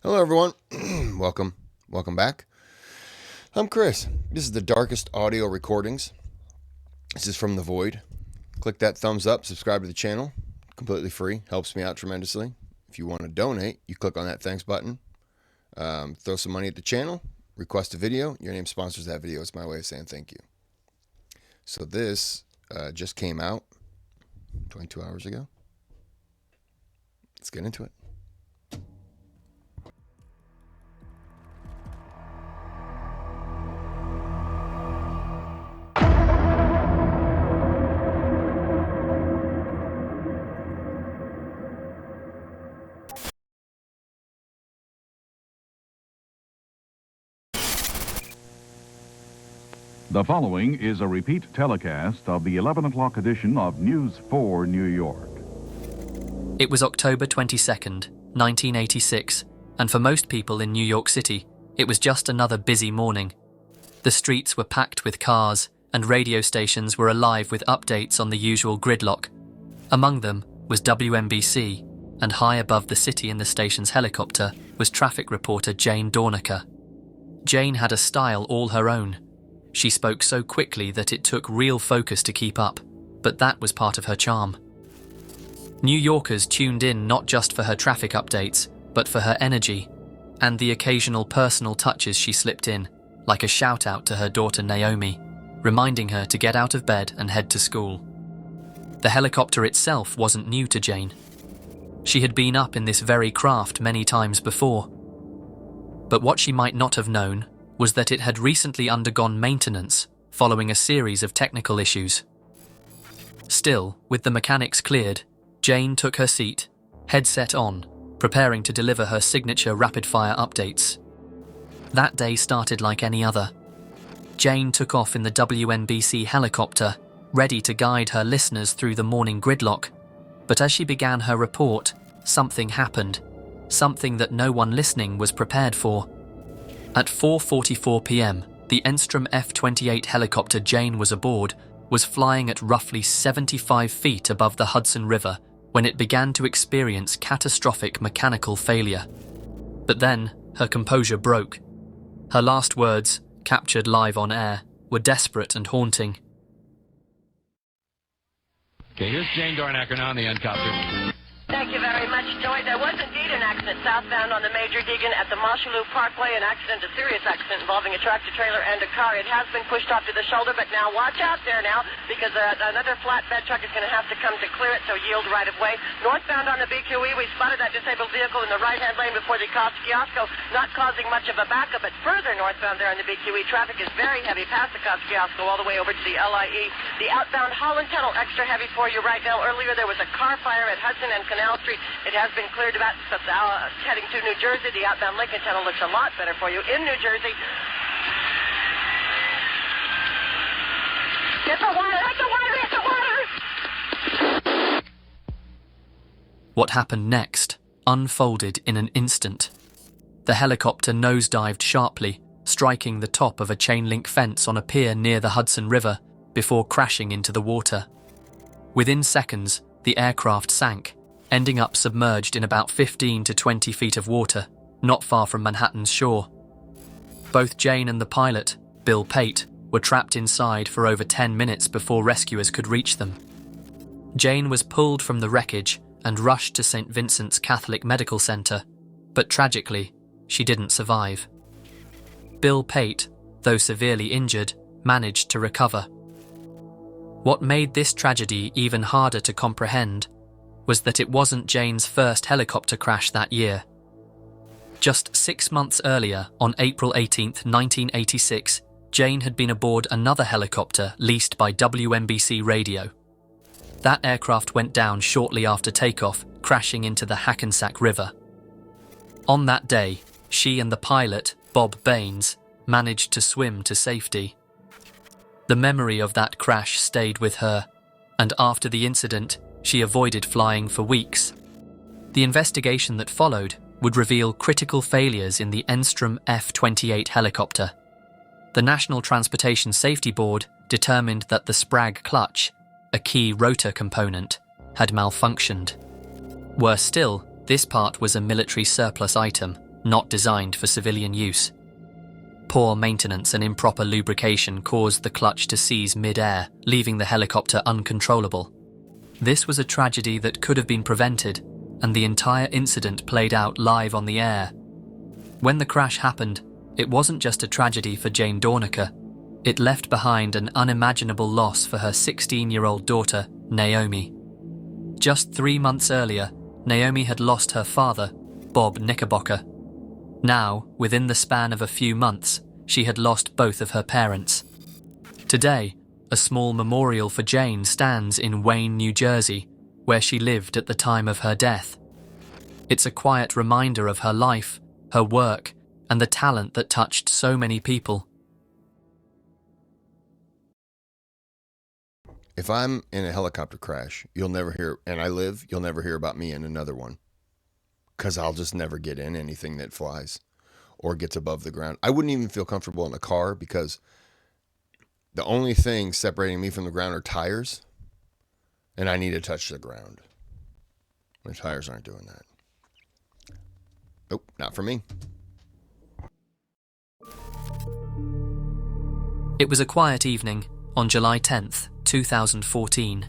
Hello, everyone. Welcome back. I'm Kris. This is the darkest audio recordings. This is from the void. Click that thumbs up, subscribe to the channel. Completely free. Helps me out tremendously. If you want to donate, you click on that thanks button. Throw some money at the channel. Request a video. Your name sponsors that video. It's my way of saying thank you. So this just came out 22 hours ago. Let's get into it. The following is a repeat telecast of the 11 o'clock edition of News 4 New York. It was October 22nd, 1986, and for most people in New York City, it was just another busy morning. The streets were packed with cars, and radio stations were alive with updates on the usual gridlock. Among them was WNBC, and high above the city in the station's helicopter was traffic reporter Jane Dornacher. Jane had a style all her own. She spoke so quickly that it took real focus to keep up, but that was part of her charm. New Yorkers tuned in not just for her traffic updates, but for her energy, and the occasional personal touches she slipped in, like a shout-out to her daughter Naomi, reminding her to get out of bed and head to school. The helicopter itself wasn't new to Jane. She had been up in this very craft many times before. But what she might not have known was that it had recently undergone maintenance following a series of technical issues. Still, with the mechanics cleared, Jane took her seat, headset on, preparing to deliver her signature rapid-fire updates. That day started like any other. Jane took off in the WNBC helicopter, ready to guide her listeners through the morning gridlock. But as she began her report, something happened, something that no one listening was prepared for. At 4:44 p.m., the Enstrom F-28 helicopter Jane was aboard was flying at roughly 75 feet above the Hudson River when it began to experience catastrophic mechanical failure. But then, her composure broke. Her last words, captured live on air, were desperate and haunting. Okay, here's Jane Dornacher now on the helicopter. Thank you very much, Joey. There was indeed an accident southbound on the Major Deegan at the Mosholu Parkway, an serious accident involving a tractor-trailer and a car. It has been pushed off to the shoulder, but now watch out there now, because another flatbed truck is going to have to come to clear it, so yield right of way. Northbound on the BQE, we spotted that disabled vehicle in the right-hand lane before the Kosciuszko, not causing much of a backup, but further northbound there on the BQE, traffic is very heavy past the Kosciuszko all the way over to the LIE. The outbound Holland Tunnel, extra heavy for you right now. Earlier there was a car fire at Hudson and Canal Street. It has been cleared about heading to New Jersey. The outbound Lincoln Tunnel looks a lot better for you in New Jersey. Get the water! Hit the water! Hit the water! What happened next unfolded in an instant. The helicopter nosedived sharply, striking the top of a chain-link fence on a pier near the Hudson River before crashing into the water. Within seconds, the aircraft sank, ending up submerged in about 15 to 20 feet of water, not far from Manhattan's shore. Both Jane and the pilot, Bill Pate, were trapped inside for over 10 minutes before rescuers could reach them. Jane was pulled from the wreckage and rushed to St. Vincent's Catholic Medical Center, but tragically, she didn't survive. Bill Pate, though severely injured, managed to recover. What made this tragedy even harder to comprehend was that it wasn't Jane's first helicopter crash that year. Just 6 months earlier, on April 18, 1986, Jane had been aboard another helicopter leased by WNBC Radio. That aircraft went down shortly after takeoff, crashing into the Hackensack River. On that day, she and the pilot, Bob Baines, managed to swim to safety. The memory of that crash stayed with her, and after the incident, she avoided flying for weeks. The investigation that followed would reveal critical failures in the Enstrom F-28 helicopter. The National Transportation Safety Board determined that the Sprag clutch, a key rotor component, had malfunctioned. Worse still, this part was a military surplus item, not designed for civilian use. Poor maintenance and improper lubrication caused the clutch to seize mid-air, leaving the helicopter uncontrollable. This was a tragedy that could have been prevented, and the entire incident played out live on the air. When the crash happened, it wasn't just a tragedy for Jane Dornacher. It left behind an unimaginable loss for her 16-year-old daughter, Naomi. Just 3 months earlier, Naomi had lost her father, Bob Knickerbocker. Now, within the span of a few months, she had lost both of her parents. Today, a small memorial for Jane stands in Wayne, New Jersey, where she lived at the time of her death. It's a quiet reminder of her life, her work, and the talent that touched so many people. If I'm in a helicopter crash, you'll never hear about me in another one. Because I'll just never get in anything that flies or gets above the ground. I wouldn't even feel comfortable in a car because the only thing separating me from the ground are tires, and I need to touch the ground. My tires aren't doing that. Nope, not for me. It was a quiet evening on July 10th, 2014.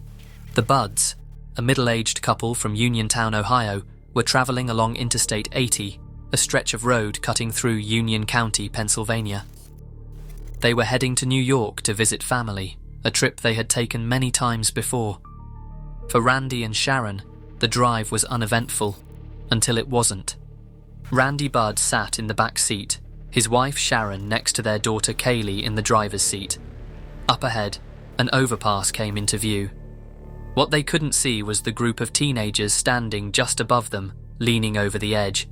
The Budds, a middle-aged couple from Uniontown, Ohio, were traveling along Interstate 80, a stretch of road cutting through Union County, Pennsylvania. They were heading to New York to visit family, a trip they had taken many times before. For Randy and Sharon, the drive was uneventful, until it wasn't. Randy Budd sat in the back seat, his wife Sharon next to their daughter Kaylee in the driver's seat. Up ahead, an overpass came into view. What they couldn't see was the group of teenagers standing just above them, leaning over the edge.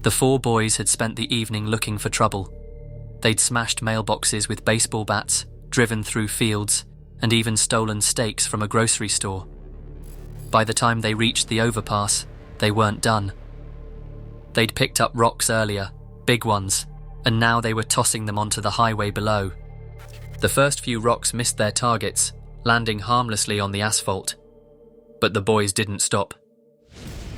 The 4 boys had spent the evening looking for trouble. They'd smashed mailboxes with baseball bats, driven through fields, and even stolen steaks from a grocery store. By the time they reached the overpass, they weren't done. They'd picked up rocks earlier, big ones, and now they were tossing them onto the highway below. The first few rocks missed their targets, landing harmlessly on the asphalt. But the boys didn't stop.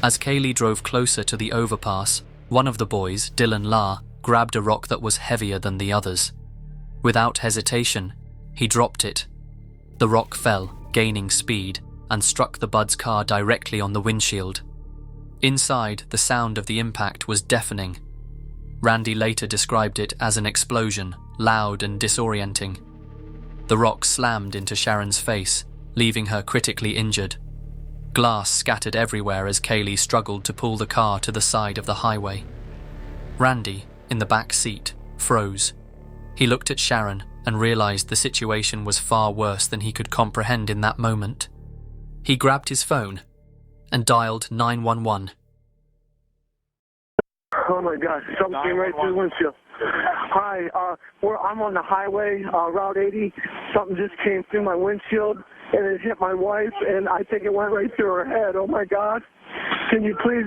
As Kaylee drove closer to the overpass, one of the boys, Dylan La, grabbed a rock that was heavier than the others. Without hesitation, he dropped it. The rock fell, gaining speed, and struck the Bud's car directly on the windshield. Inside, the sound of the impact was deafening. Randy later described it as an explosion, loud and disorienting. The rock slammed into Sharon's face, leaving her critically injured. Glass scattered everywhere as Kaylee struggled to pull the car to the side of the highway. Randy, in the back seat, froze. He looked at Sharon and realized the situation was far worse than he could comprehend in that moment. He grabbed his phone and dialed 911. Oh my gosh, something came right through the windshield. Hi, I'm on the highway, Route 80. Something just came through my windshield and it hit my wife, and I think it went right through her head. Oh my God. Can you please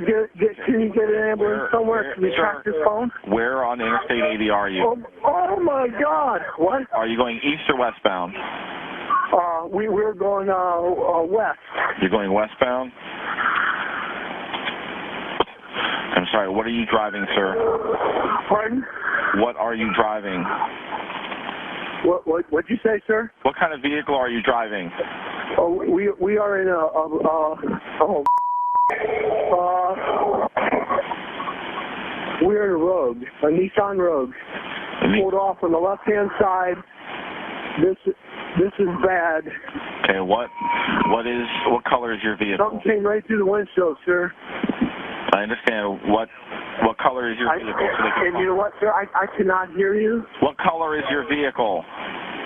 can you get an ambulance somewhere? Can you track this phone? Where on Interstate 80 are you? Oh my God. What? Are you going east or westbound? We're going west. You're going westbound? I'm sorry, what are you driving, sir? Pardon? What are you driving? What'd you say, sir? What kind of vehicle are you driving? Oh, we are in we're in a Rogue, a Nissan Rogue. Pulled off on the left-hand side. This is bad. Okay, what color is your vehicle? Something came right through the windshield, sir. I understand. What color is your vehicle? And you know what, sir? I cannot hear you. What color is your vehicle?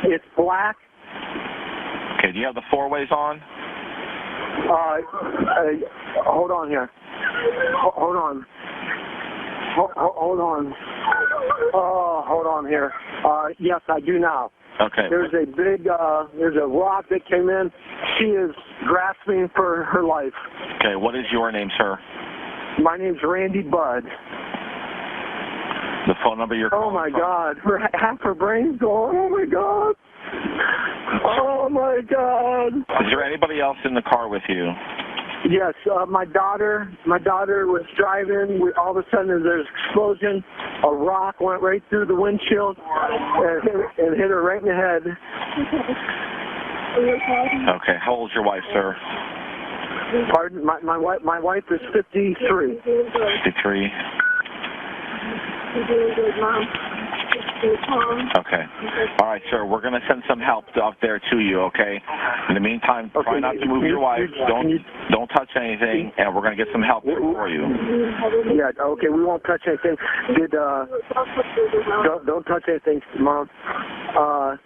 It's black. Okay, do you have the 4-ways on? Hold on here. Hold on. Hold on. Hold on here. Yes, I do now. Okay. There's a rock that came in. She is grasping for her life. Okay, what is your name, sir? My name's Randy Budd. The phone number you're calling Oh my from? God. Half her brain's gone. Oh my God. Oh my God. Is there anybody else in the car with you? Yes, my daughter was driving. All of a sudden, there's an explosion. A rock went right through the windshield and hit her right in the head. Okay. How old's your wife, sir? Pardon? My wife is 53. 53. Okay. All right, sir. We're going to send some help out there to you, okay? In the meantime, try not to move your wife. Don't touch anything, and we're going to get some help for you. Yeah, okay. We won't touch anything. Don't touch anything, Mom. So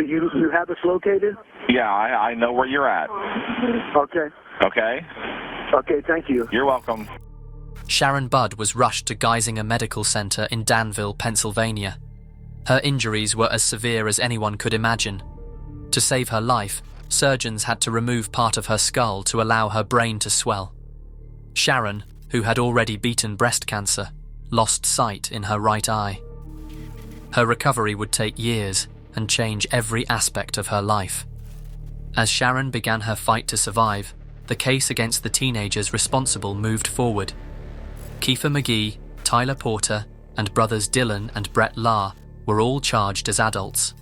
you have us located? Yeah, I know where you're at. Okay. Okay? Okay, thank you. You're welcome. Sharon Budd was rushed to Geisinger Medical Center in Danville, Pennsylvania. Her injuries were as severe as anyone could imagine. To save her life, surgeons had to remove part of her skull to allow her brain to swell. Sharon, who had already beaten breast cancer, lost sight in her right eye. Her recovery would take years and change every aspect of her life. As Sharon began her fight to survive, the case against the teenagers responsible moved forward. Kiefer McGee, Tyler Porter, and brothers Dylan and Brett Lahr were all charged as adults.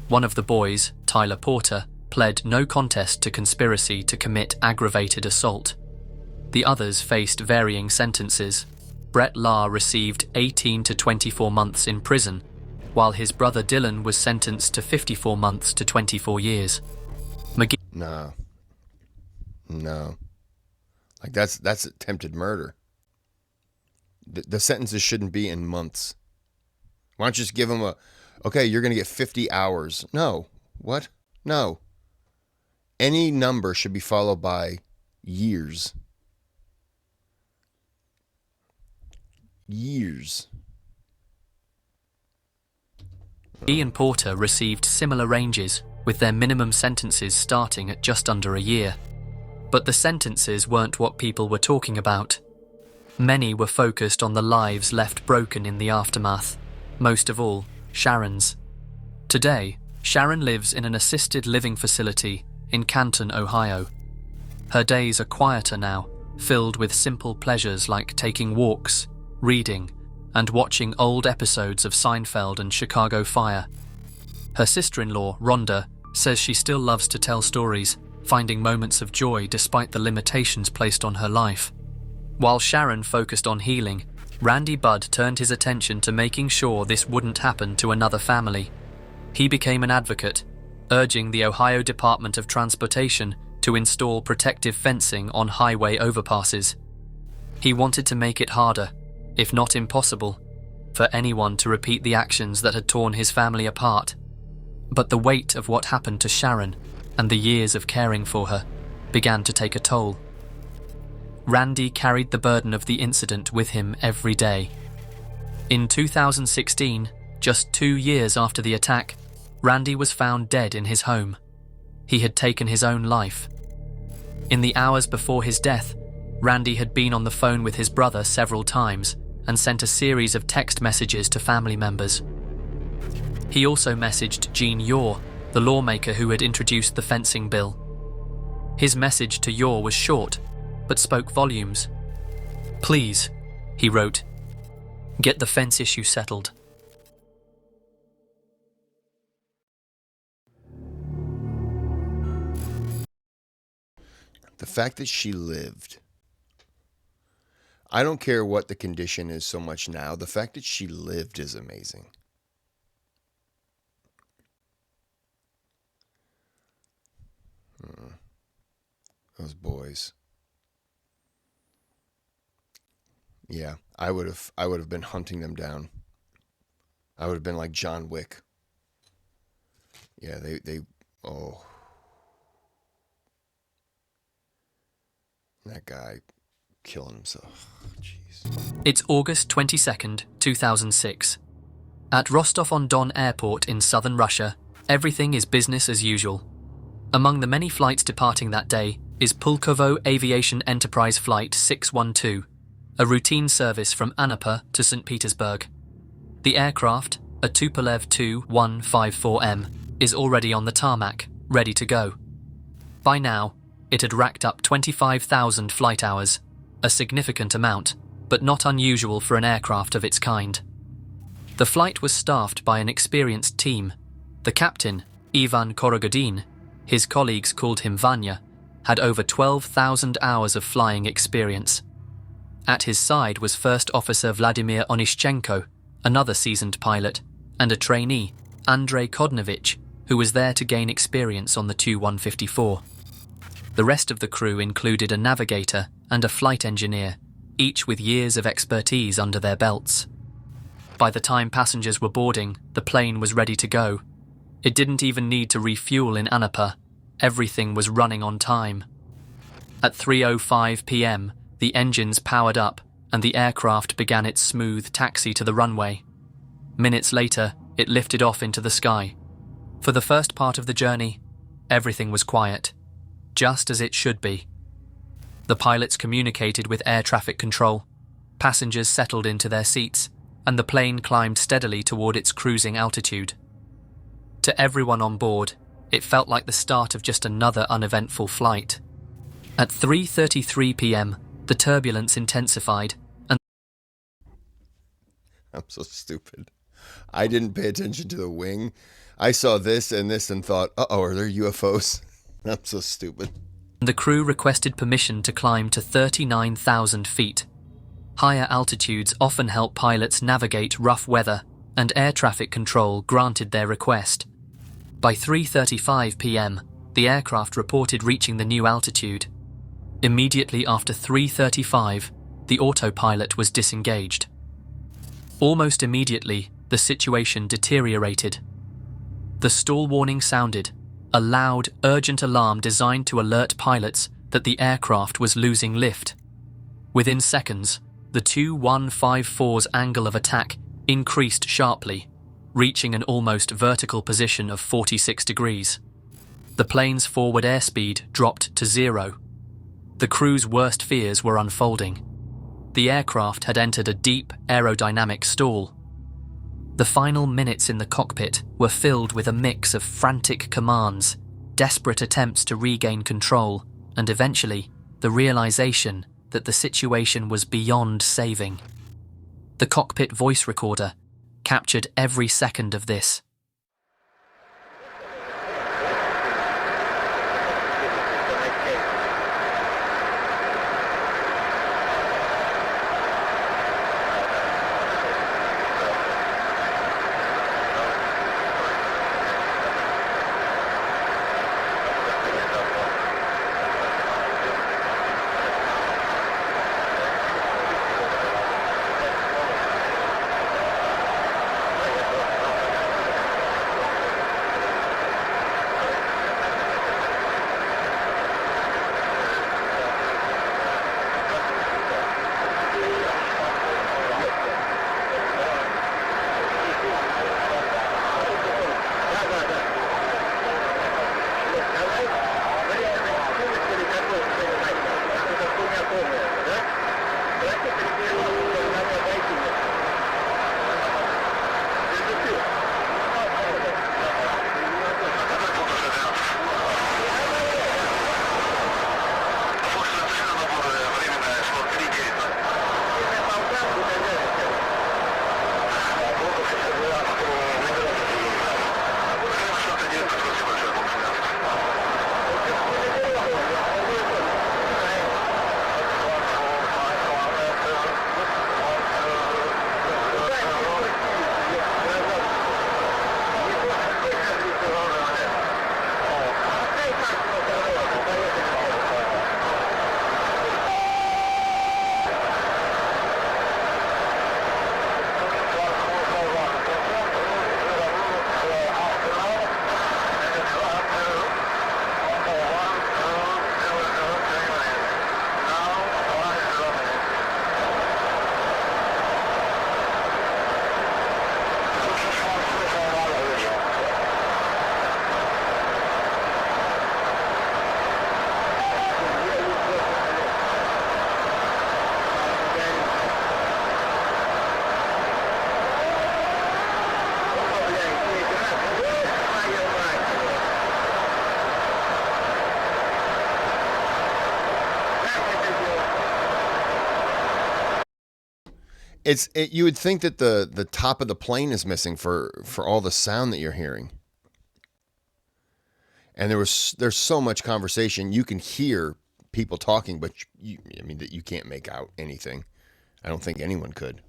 One of the boys, Tyler Porter, pled no contest to conspiracy to commit aggravated assault. The others faced varying sentences. Brett Lahr received 18 to 24 months in prison, while his brother Dylan was sentenced to 54 months to 24 years. McGee... No. Like, that's attempted murder. The sentences shouldn't be in months. Why don't you just give them okay, you're going to get 50 hours. No. What? No. Any number should be followed by years. Years. McGee and Porter received similar ranges, with their minimum sentences starting at just under a year. But the sentences weren't what people were talking about. Many were focused on the lives left broken in the aftermath, most of all, Sharon's. Today, Sharon lives in an assisted living facility in Canton, Ohio. Her days are quieter now, filled with simple pleasures like taking walks, reading, and watching old episodes of Seinfeld and Chicago Fire. Her sister-in-law, Rhonda, says she still loves to tell stories, finding moments of joy despite the limitations placed on her life. While Sharon focused on healing, Randy Budd turned his attention to making sure this wouldn't happen to another family. He became an advocate, urging the Ohio Department of Transportation to install protective fencing on highway overpasses. He wanted to make it harder, if not impossible, for anyone to repeat the actions that had torn his family apart. But the weight of what happened to Sharon and the years of caring for her began to take a toll. Randy carried the burden of the incident with him every day. In 2016, just 2 years after the attack, Randy was found dead in his home. He had taken his own life. In the hours before his death, Randy had been on the phone with his brother several times and sent a series of text messages to family members. He also messaged Gene Yore, the lawmaker who had introduced the fencing bill. His message to Yore was short, but spoke volumes. "Please," he wrote, "get the fence issue settled." The fact that she lived. I don't care what the condition is so much now. The fact that she lived is amazing. Those boys. Yeah, I would have been hunting them down. I would have been like John Wick. Yeah, oh. That guy killing himself. Jeez. It's August 22nd, 2006. At Rostov-on-Don Airport in southern Russia, everything is business as usual. Among the many flights departing that day is Pulkovo Aviation Enterprise Flight 612, a routine service from Anapa to St. Petersburg. The aircraft, a Tupolev Tu-154M, is already on the tarmac, ready to go. By now, It had racked up 25,000 flight hours, a significant amount, but not unusual for an aircraft of its kind. The flight was staffed by an experienced team. The captain, Ivan Korogodin, his colleagues called him Vanya, had over 12,000 hours of flying experience. At his side was First Officer Vladimir Onishchenko, another seasoned pilot, and a trainee, Andrei Kodnovich, who was there to gain experience on the Tu-154. The rest of the crew included a navigator and a flight engineer, each with years of expertise under their belts. By the time passengers were boarding, the plane was ready to go. It didn't even need to refuel in Anapa. Everything was running on time. At 3:05 p.m., the engines powered up and the aircraft began its smooth taxi to the runway. Minutes later, it lifted off into the sky. For the first part of the journey, everything was quiet, just as it should be. The pilots communicated with air traffic control, passengers settled into their seats, and the plane climbed steadily toward its cruising altitude. To everyone on board, it felt like the start of just another uneventful flight. At 3:33 p.m., the turbulence intensified and I'm so stupid. I didn't pay attention to the wing. I saw this and thought, uh-oh, are there UFOs? I'm so stupid. the crew requested permission to climb to 39,000 feet. Higher altitudes often help pilots navigate rough weather, and air traffic control granted their request. By 3:35 p.m., the aircraft reported reaching the new altitude. Immediately after 3:35, the autopilot was disengaged. Almost immediately, the situation deteriorated. The stall warning sounded, a loud, urgent alarm designed to alert pilots that the aircraft was losing lift. Within seconds, the Tu-154's angle of attack increased sharply, reaching an almost vertical position of 46 degrees. The plane's forward airspeed dropped to 0. The crew's worst fears were unfolding. The aircraft had entered a deep aerodynamic stall. The final minutes in the cockpit were filled with a mix of frantic commands, desperate attempts to regain control, and eventually, the realization that the situation was beyond saving. The cockpit voice recorder captured every second of this. You would think that the top of the plane is missing for all the sound that you're hearing. And there's so much conversation. You can hear people talking, but that you can't make out anything. I don't think anyone could.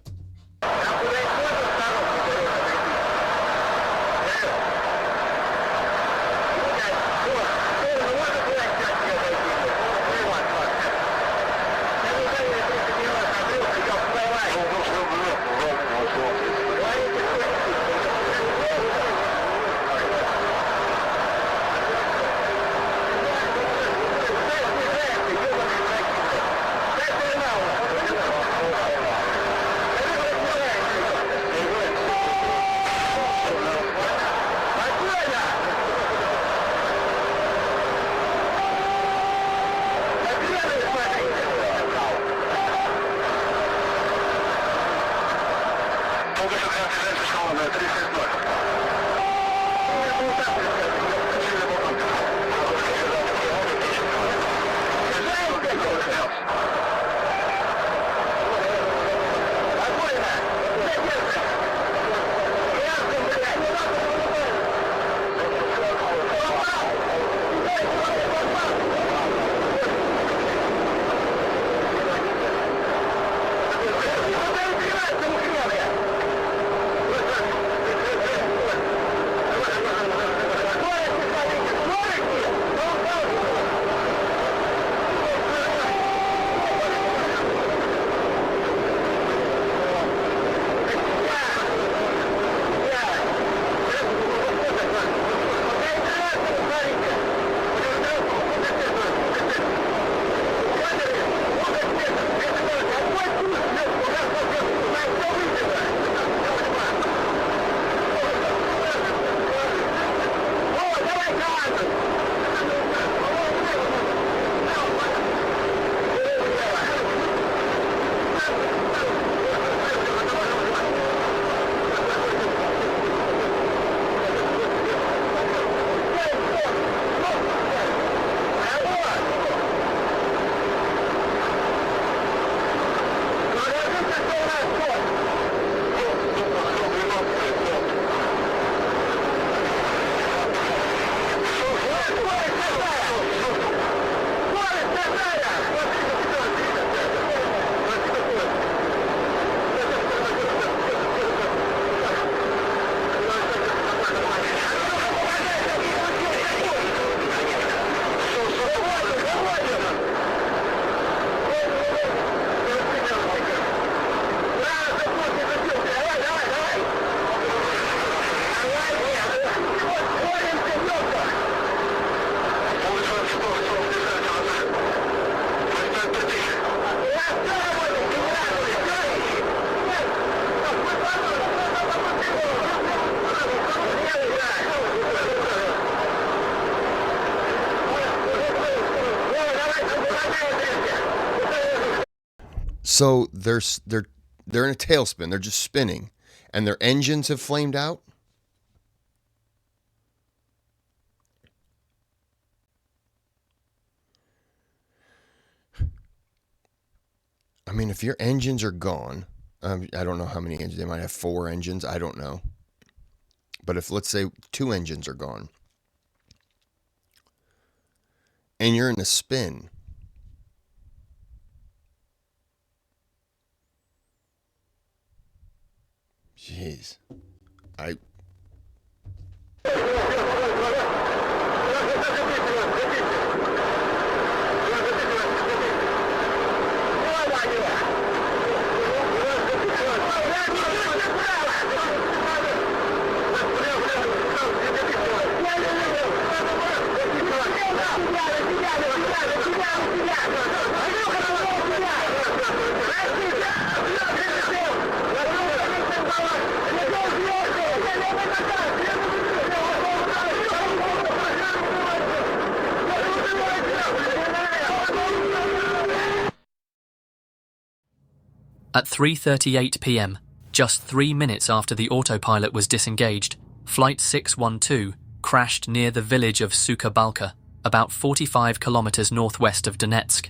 So they're in a tailspin. They're just spinning, and their engines have flamed out. I mean, if your engines are gone, I don't know how many engines. They might have 4 engines. I don't know. But if, let's say, 2 engines are gone, and you're in a spin, jeez, At 3:38 p.m., just 3 minutes after the autopilot was disengaged, Flight 612 crashed near the village of Sukha-Balka, about 45 kilometers northwest of Donetsk.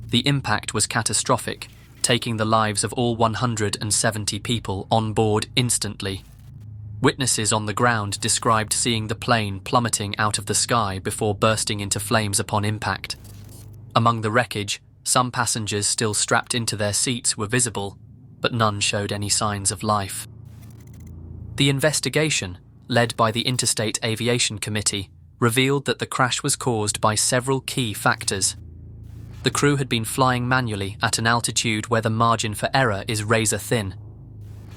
The impact was catastrophic, taking the lives of all 170 people on board instantly. Witnesses on the ground described seeing the plane plummeting out of the sky before bursting into flames upon impact. Among the wreckage, some passengers still strapped into their seats were visible, but none showed any signs of life. The investigation, led by the Interstate Aviation Committee, revealed that the crash was caused by several key factors. The crew had been flying manually at an altitude where the margin for error is razor thin.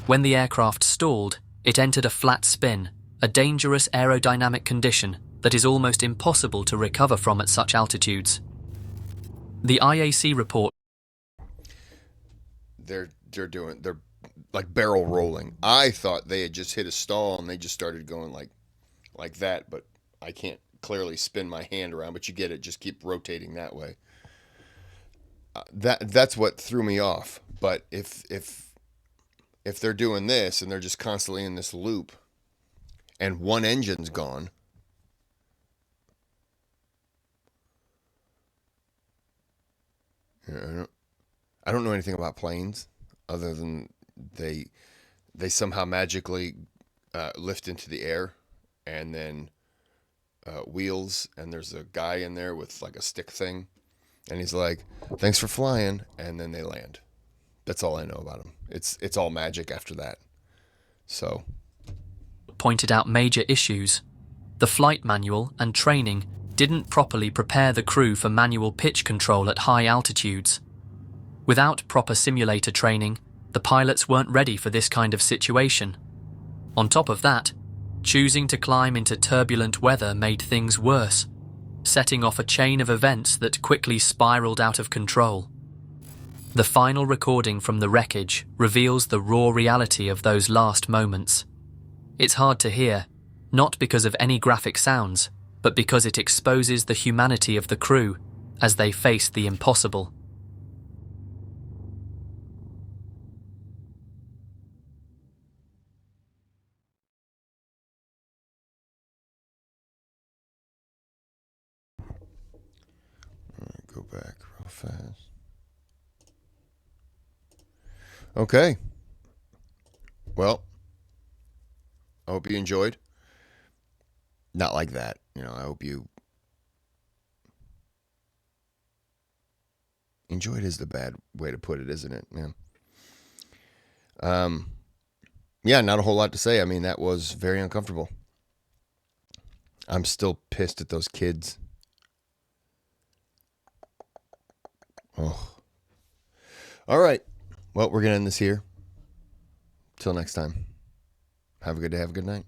When the aircraft stalled, it entered a flat spin, a dangerous aerodynamic condition that is almost impossible to recover from at such altitudes. The IAC report. They're like barrel rolling. I thought they had just hit a stall and they just started going like that, but I can't clearly spin my hand around, but you get it, just keep rotating that way. That's what threw me off. But if they're doing this and they're just constantly in this loop and one engine's gone, I don't know anything about planes other than they somehow magically lift into the air and then wheels, and there's a guy in there with like a stick thing, and he's like, "Thanks for flying," and then they land. That's all I know about them. It's all magic after that. So, pointed out major issues. The flight manual and training didn't properly prepare the crew for manual pitch control at high altitudes. Without proper simulator training, the pilots weren't ready for this kind of situation. On top of that, choosing to climb into turbulent weather made things worse, setting off a chain of events that quickly spiraled out of control. The final recording from the wreckage reveals the raw reality of those last moments. It's hard to hear, not because of any graphic sounds, but because it exposes the humanity of the crew as they faced the impossible. go back real fast. Okay. Well, I hope you enjoyed. Not like that. I hope you enjoyed is the bad way to put it, isn't it, man? Yeah, not a whole lot to say. I mean, that was very uncomfortable. I'm still pissed at those kids. Oh. All right. Well, we're going to end this here. Till next time. Have a good day. Have a good night.